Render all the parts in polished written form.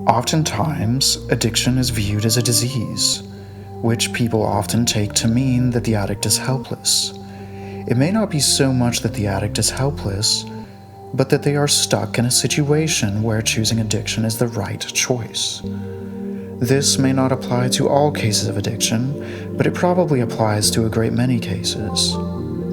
Oftentimes, addiction is viewed as a disease, which people often take to mean that the addict is helpless. It may not be so much that the addict is helpless, but that they are stuck in a situation where choosing addiction is the right choice. This may not apply to all cases of addiction, but it probably applies to a great many cases.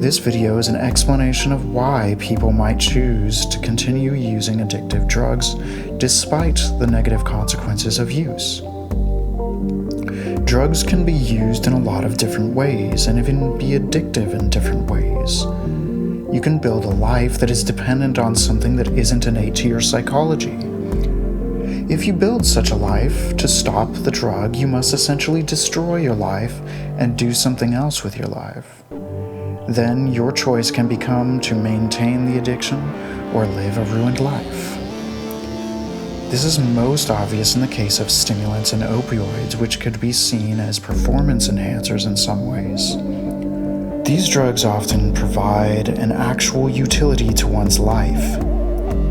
This video is an explanation of why people might choose to continue using addictive drugs despite the negative consequences of use. Drugs can be used in a lot of different ways and even be addictive in different ways. You can build a life that is dependent on something that isn't innate to your psychology. If you build such a life, to stop the drug, you must essentially destroy your life and do something else with your life. Then your choice can become to maintain the addiction or live a ruined life. This is most obvious in the case of stimulants and opioids, which could be seen as performance enhancers in some ways. These drugs often provide an actual utility to one's life.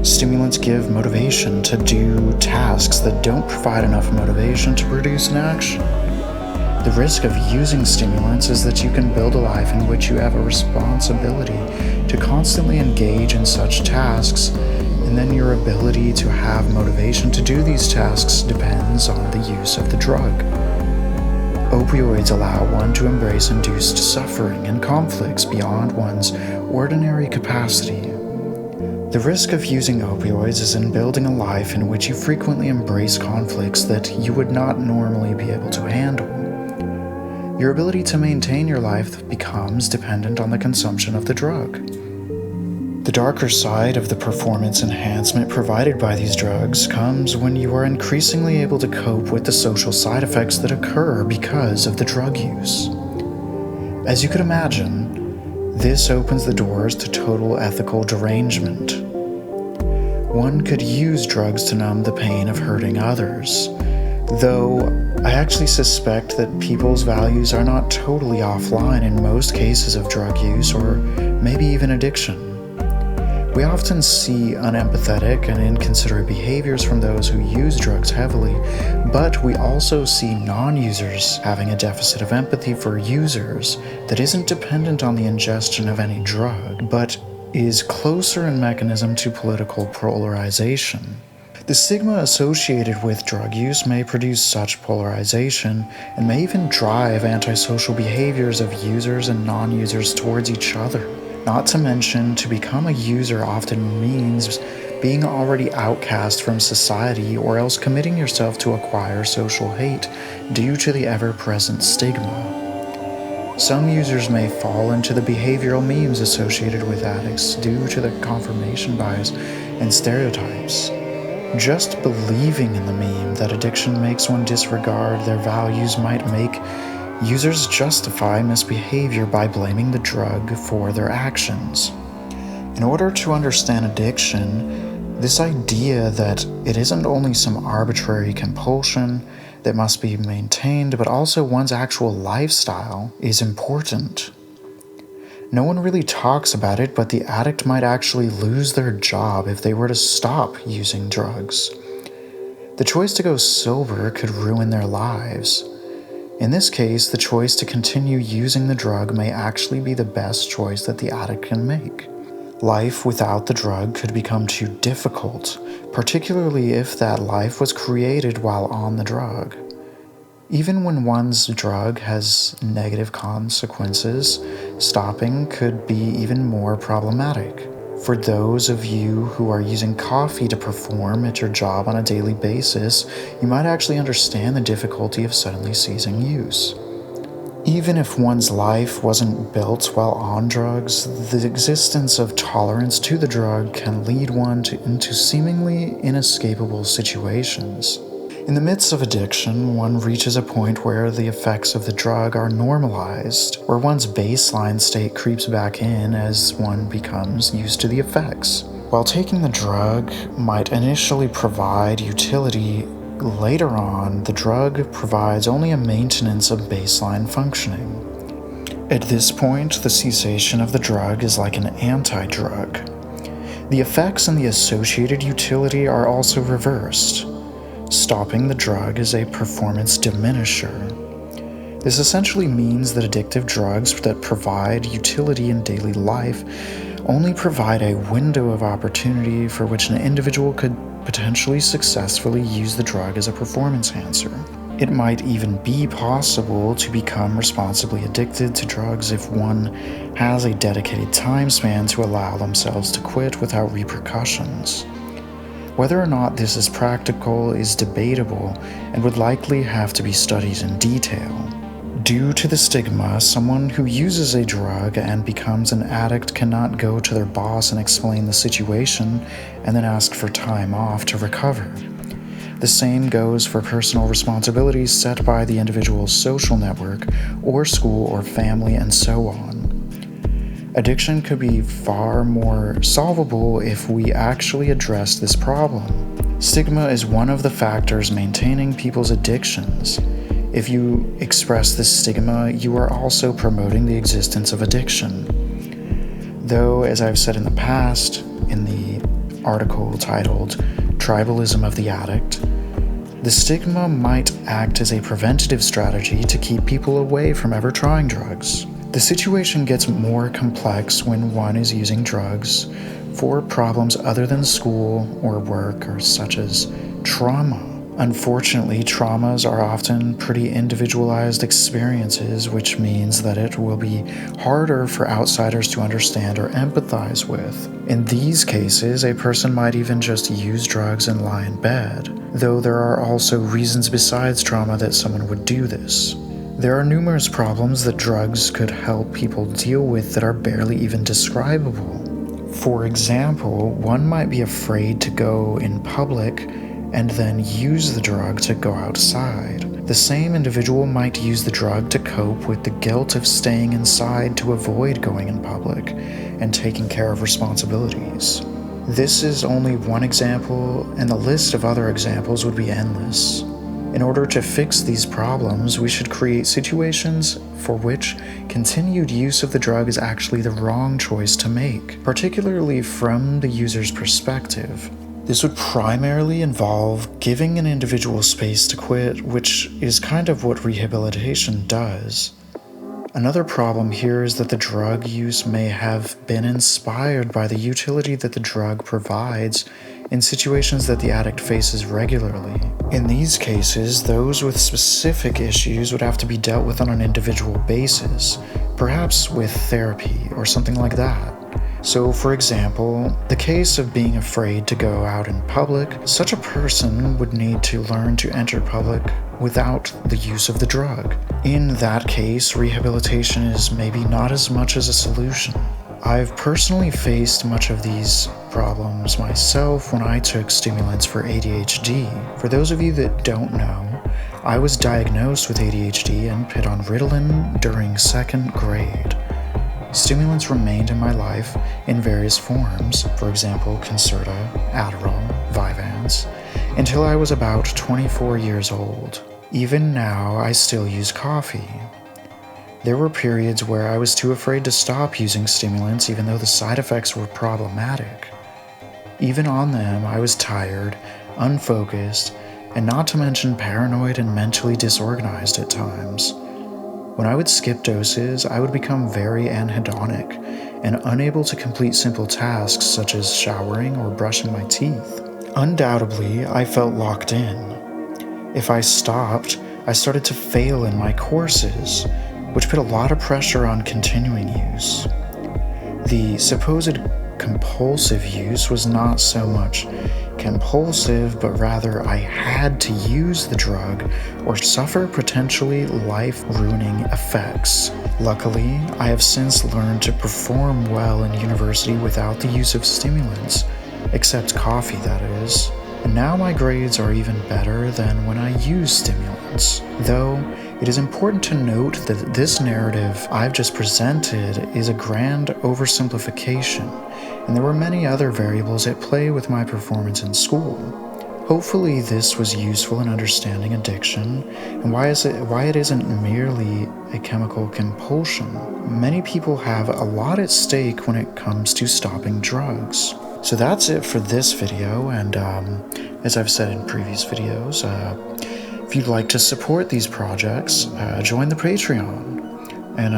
Stimulants give motivation to do tasks that don't provide enough motivation to produce an action. The risk of using stimulants is that you can build a life in which you have a responsibility to constantly engage in such tasks, and then your ability to have motivation to do these tasks depends on the use of the drug. Opioids allow one to embrace induced suffering and conflicts beyond one's ordinary capacity. The risk of using opioids is in building a life in which you frequently embrace conflicts that you would not normally be able to handle. Your ability to maintain your life becomes dependent on the consumption of the drug. The darker side of the performance enhancement provided by these drugs comes when you are increasingly able to cope with the social side effects that occur because of the drug use. As you could imagine, this opens the doors to total ethical derangement. One could use drugs to numb the pain of hurting others, though I actually suspect that people's values are not totally offline in most cases of drug use or maybe even addiction. We often see unempathetic and inconsiderate behaviors from those who use drugs heavily, but we also see non-users having a deficit of empathy for users that isn't dependent on the ingestion of any drug, but is closer in mechanism to political polarization. The stigma associated with drug use may produce such polarization and may even drive antisocial behaviors of users and non-users towards each other. Not to mention, to become a user often means being already outcast from society or else committing yourself to acquire social hate due to the ever-present stigma. Some users may fall into the behavioral memes associated with addicts due to the confirmation bias and stereotypes. Just believing in the meme that addiction makes one disregard their values might make users justify misbehavior by blaming the drug for their actions. In order to understand addiction, this idea that it isn't only some arbitrary compulsion that must be maintained, but also one's actual lifestyle is important. No one really talks about it, but the addict might actually lose their job if they were to stop using drugs. The choice to go sober could ruin their lives. In this case, the choice to continue using the drug may actually be the best choice that the addict can make. Life without the drug could become too difficult, particularly if that life was created while on the drug. Even when one's drug has negative consequences, stopping could be even more problematic. For those of you who are using coffee to perform at your job on a daily basis, you might actually understand the difficulty of suddenly ceasing use. Even if one's life wasn't built while on drugs, the existence of tolerance to the drug can lead one into seemingly inescapable situations. In the midst of addiction, one reaches a point where the effects of the drug are normalized, where one's baseline state creeps back in as one becomes used to the effects. While taking the drug might initially provide utility, later on, the drug provides only a maintenance of baseline functioning. At this point, the cessation of the drug is like an anti-drug. The effects and the associated utility are also reversed. Stopping the drug is a performance diminisher. This essentially means that addictive drugs that provide utility in daily life only provide a window of opportunity for which an individual could potentially successfully use the drug as a performance enhancer. It might even be possible to become responsibly addicted to drugs if one has a dedicated time span to allow themselves to quit without repercussions. Whether or not this is practical is debatable and would likely have to be studied in detail. Due to the stigma, someone who uses a drug and becomes an addict cannot go to their boss and explain the situation and then ask for time off to recover. The same goes for personal responsibilities set by the individual's social network, or school or family, and so on. Addiction could be far more solvable if we actually address this problem. Stigma is one of the factors maintaining people's addictions. If you express this stigma, you are also promoting the existence of addiction. Though, as I've said in the past, in the article titled Tribalism of the Addict, the stigma might act as a preventative strategy to keep people away from ever trying drugs. The situation gets more complex when one is using drugs for problems other than school or work, or such as trauma. Unfortunately, traumas are often pretty individualized experiences, which means that it will be harder for outsiders to understand or empathize with. In these cases, a person might even just use drugs and lie in bed, though there are also reasons besides trauma that someone would do this. There are numerous problems that drugs could help people deal with that are barely even describable. For example, one might be afraid to go in public and then use the drug to go outside. The same individual might use the drug to cope with the guilt of staying inside to avoid going in public and taking care of responsibilities. This is only one example, and the list of other examples would be endless. In order to fix these problems, we should create situations for which continued use of the drug is actually the wrong choice to make, particularly from the user's perspective. This would primarily involve giving an individual space to quit, which is kind of what rehabilitation does. Another problem here is that the drug use may have been inspired by the utility that the drug provides in situations that the addict faces regularly. In these cases, those with specific issues would have to be dealt with on an individual basis, perhaps with therapy or something like that. So, for example, the case of being afraid to go out in public, such a person would need to learn to enter public without the use of the drug. In that case, rehabilitation is maybe not as much as a solution. I've personally faced much of these problems myself when I took stimulants for ADHD. For those of you that don't know, I was diagnosed with ADHD and put on Ritalin during 2nd grade. Stimulants remained in my life in various forms, for example, Concerta, Adderall, Vyvanse, until I was about 24 years old. Even now, I still use coffee. There were periods where I was too afraid to stop using stimulants even though the side effects were problematic. Even on them, I was tired, unfocused, and not to mention paranoid and mentally disorganized at times. When I would skip doses, I would become very anhedonic and unable to complete simple tasks such as showering or brushing my teeth. Undoubtedly, I felt locked in. If I stopped, I started to fail in my courses, which put a lot of pressure on continuing use. The supposed compulsive use was not so much compulsive, but rather I had to use the drug or suffer potentially life-ruining effects. Luckily, I have since learned to perform well in university without the use of stimulants, except coffee, that is. And now my grades are even better than when I use stimulants. Though, it is important to note that this narrative I've just presented is a grand oversimplification, and there were many other variables at play with my performance in school. Hopefully this was useful in understanding addiction and why it isn't merely a chemical compulsion. Many people have a lot at stake when it comes to stopping drugs. So that's it for this video, and as I've said in previous videos, if you'd like to support these projects, join the Patreon. And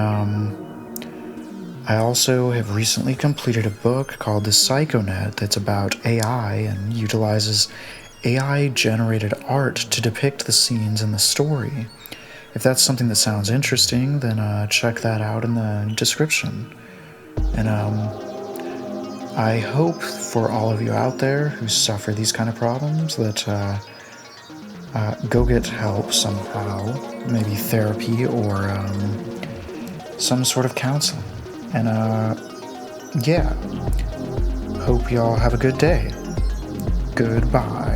I also have recently completed a book called the Psychonet that's about AI and utilizes AI-generated art to depict the scenes in the story. If that's something that sounds interesting, then check that out in the description. And I hope for all of you out there who suffer these kind of problems that go get help somehow, maybe therapy or some sort of counseling. And yeah, hope y'all have a good day. Goodbye.